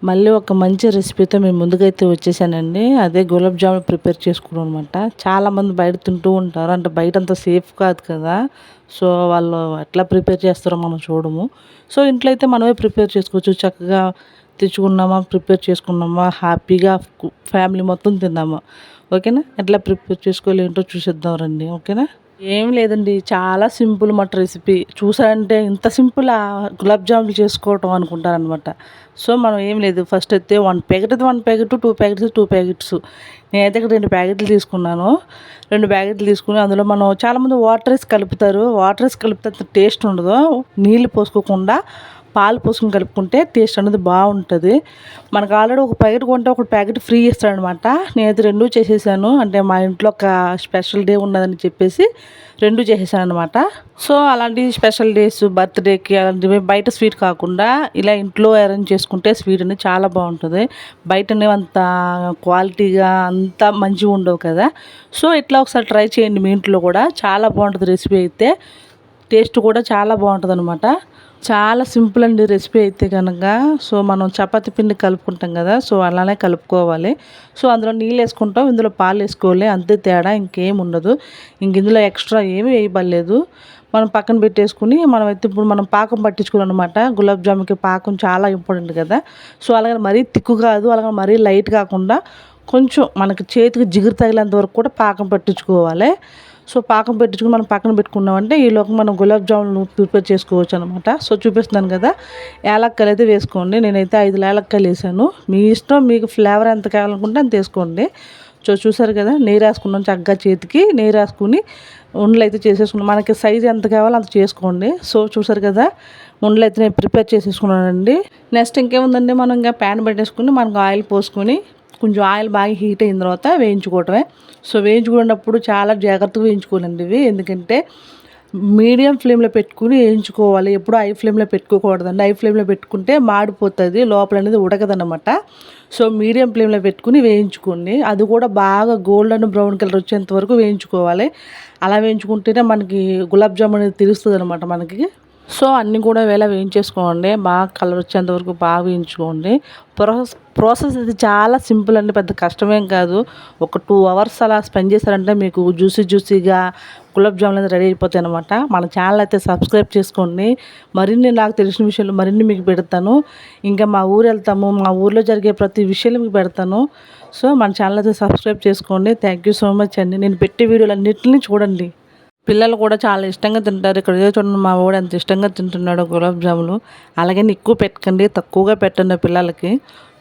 మళ్ళీ ఒక మంచి రెసిపీతో మేము ముందుకైతే వచ్చేసానండి. అదే గులాబ్ జామున్ ప్రిపేర్ చేసుకున్నాం అనమాట. చాలామంది బయట తింటూ ఉంటారు. అంటే బయట అంత సేఫ్ కాదు కదా! సో, వాళ్ళు ఎట్లా ప్రిపేర్ చేస్తారో మనం చూడము. సో, ఇంట్లో అయితే మనమే ప్రిపేర్ చేసుకోవచ్చు. చక్కగా తెచ్చుకున్నామా, ప్రిపేర్ చేసుకున్నామా, హ్యాపీగా ఫ్యామిలీ మొత్తం తిందామా. ఓకేనా? ఎట్లా ప్రిపేర్ చేసుకోవాలి ఏంటో చూసేద్దాం రండి. ఓకేనా? ఏం లేదండి. చాలా సింపుల్ మాట రెసిపీ. చూసారంటే ఇంత సింపులా గులాబ్ జాములు చేసుకోవటం అనుకుంటారనమాట. సో, మనం ఏం లేదు ఫస్ట్ అయితే 1 ప్యాకెట్ అయితే 1 ప్యాకెట్, 2 ప్యాకెట్స్ 2 ప్యాకెట్స్. నేనైతే ఇక్కడ 2 ప్యాకెట్లు తీసుకున్నాను. 2 ప్యాకెట్లు తీసుకొని అందులో మనం చాలామంది వాటర్ ఏసి కలుపుతారు. వాటర్ ఏసి కలిపితే అంత టేస్ట్ ఉండదు. నీళ్ళు పోసుకోకుండా పాలు పోసుకొని కలుపుకుంటే టేస్ట్ అనేది బాగుంటుంది. మనకు ఆల్రెడీ ఒక ప్యాకెట్ కొంటే ఒక ప్యాకెట్ ఫ్రీ ఇస్తాడనమాట. నేనైతే 2 చేసేసాను. అంటే మా ఇంట్లో ఒక స్పెషల్ డే ఉన్నదని చెప్పేసి 2 చేసేసాను అనమాట. సో, అలాంటి స్పెషల్ డేస్ బర్త్డేకి అలాంటివి బయట స్వీట్ కాకుండా ఇలా ఇంట్లో అరేంజ్ చేసుకుంటే స్వీట్ అనేది చాలా బాగుంటుంది. బయటనే అంత క్వాలిటీగా అంత మంచిగా ఉండవు కదా. సో, ఇట్లా ఒకసారి ట్రై చేయండి మీ ఇంట్లో కూడా. చాలా బాగుంటుంది రెసిపీ అయితే. టేస్ట్ కూడా చాలా బాగుంటుంది అనమాట. చాలా సింపుల్ అండి రెసిపీ అయితే కనుక. సో, మనం చపాతీ పిండి కలుపుకుంటాం కదా. సో, అలానే కలుపుకోవాలి. సో, అందులో నీళ్ళు వేసుకుంటాం, ఇందులో పాలు వేసుకోవాలి. అంతే తేడా, ఇంకేం ఉండదు. ఇందులో ఎక్స్ట్రా ఏమీ వేయబడలేదు. మనం పక్కన పెట్టేసుకుని మనమైతే ఇప్పుడు మనం పాకం పట్టించుకోవాలన్నమాట. గులాబ్ జామున్కి పాకం చాలా ఇంపార్టెంట్ కదా. సో, అలాగే మరీ తిక్కు కాదు, అలాగే మరీ లైట్ కాకుండా కొంచెం మనకి చేతికి జిగురు తగిలేంత వరకు కూడా పాకం పట్టించుకోవాలి. సో, పాకం పెట్టించుకుని మనం పక్కన పెట్టుకున్నామంటే ఈలోపు మనం గులాబ్ జామున్ ప్రిపేర్ చేసుకోవచ్చు అనమాట. సో, చూపిస్తున్నాను కదా. యాలక్కాయలు అయితే వేసుకోండి. నేనైతే 5 యాలక్కాయలు వేసాను. మీ ఇష్టం, మీకు ఫ్లేవర్ ఎంత కావాలనుకుంటే అంత వేసుకోండి. సో, చూసారు కదా, నెయ్యి రాసుకున్నాం. చక్కగా చేతికి నెయ్యి రాసుకుని ఉండలు అయితే చేసేసుకున్నాం. మనకి సైజు ఎంత కావాలో అంత చేసుకోండి. సో, చూసారు కదా, ఉండలు అయితే నేను ప్రిపేర్ చేసేసుకున్నానండి. నెక్స్ట్ ఇంకేముందండి, మనం ఇంకా ప్యాన్ పెట్టేసుకుని మనకు ఆయిల్ పోసుకొని కొంచెం ఆయిల్ బాగా హీట్ అయిన తర్వాత వేయించుకోవటమే. సో, వేయించుకునేటప్పుడు చాలా జాగ్రత్తగా వేయించుకోవాలండి ఇవి. ఎందుకంటే మీడియం ఫ్లేమ్లో పెట్టుకుని వేయించుకోవాలి. ఎప్పుడు హై ఫ్లేమ్లో పెట్టుకోకూడదండి. హై ఫ్లేమ్లో పెట్టుకుంటే మాడిపోతుంది, లోపల అనేది ఉడకదన్నమాట. సో, మీడియం ఫ్లేమ్లో పెట్టుకుని వేయించుకోండి. అది కూడా బాగా గోల్డెన్ బ్రౌన్ కలర్ వచ్చేంత వరకు వేయించుకోవాలి. అలా వేయించుకుంటేనే మనకి గులాబ్ జామున్ అనేది తెలుస్తుంది అనమాట మనకి. సో, అన్నీ కూడా వేళ వేయించేసుకోండి. బాగా కలర్ వచ్చేంత వరకు బాగా వేయించుకోండి. ప్రాసెస్ ఇది చాలా సింపుల్ అండి. పెద్ద కష్టమేం కాదు. ఒక 2 అవర్స్ అలా స్పెండ్ చేశారంటే మీకు జ్యూసీగా గులాబ్ జామున్ అనేది రెడీ అయిపోతాయి అనమాట. మన ఛానల్ అయితే సబ్స్క్రైబ్ చేసుకోండి. మరిన్ని నాకు తెలిసిన విషయాలు మరిన్ని మీకు పెడతాను. ఇంకా మా ఊరు వెళ్తాము, మా ఊర్లో జరిగే ప్రతి విషయాలు మీకు పెడతాను. సో, మన ఛానల్ అయితే సబ్స్క్రైబ్ చేసుకోండి. థ్యాంక్ యూ సో మచ్ అండి. నేను పెట్టే వీడియోలు అన్నింటినీ చూడండి. పిల్లలు కూడా చాలా ఇష్టంగా తింటారు. ఇక్కడ ఏదో చూడండి, మా వాడు ఎంత ఇష్టంగా తింటున్నాడు గులాబ్ జాములు. అలాగని ఎక్కువ పెట్టకండి, తక్కువగా పెట్టండి పిల్లలకి.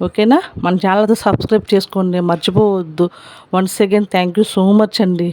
ఓకేనా? మన ఛానల్ అయితే సబ్స్క్రైబ్ చేసుకోండి, మర్చిపోవద్దు. Once again thank you so much అండి.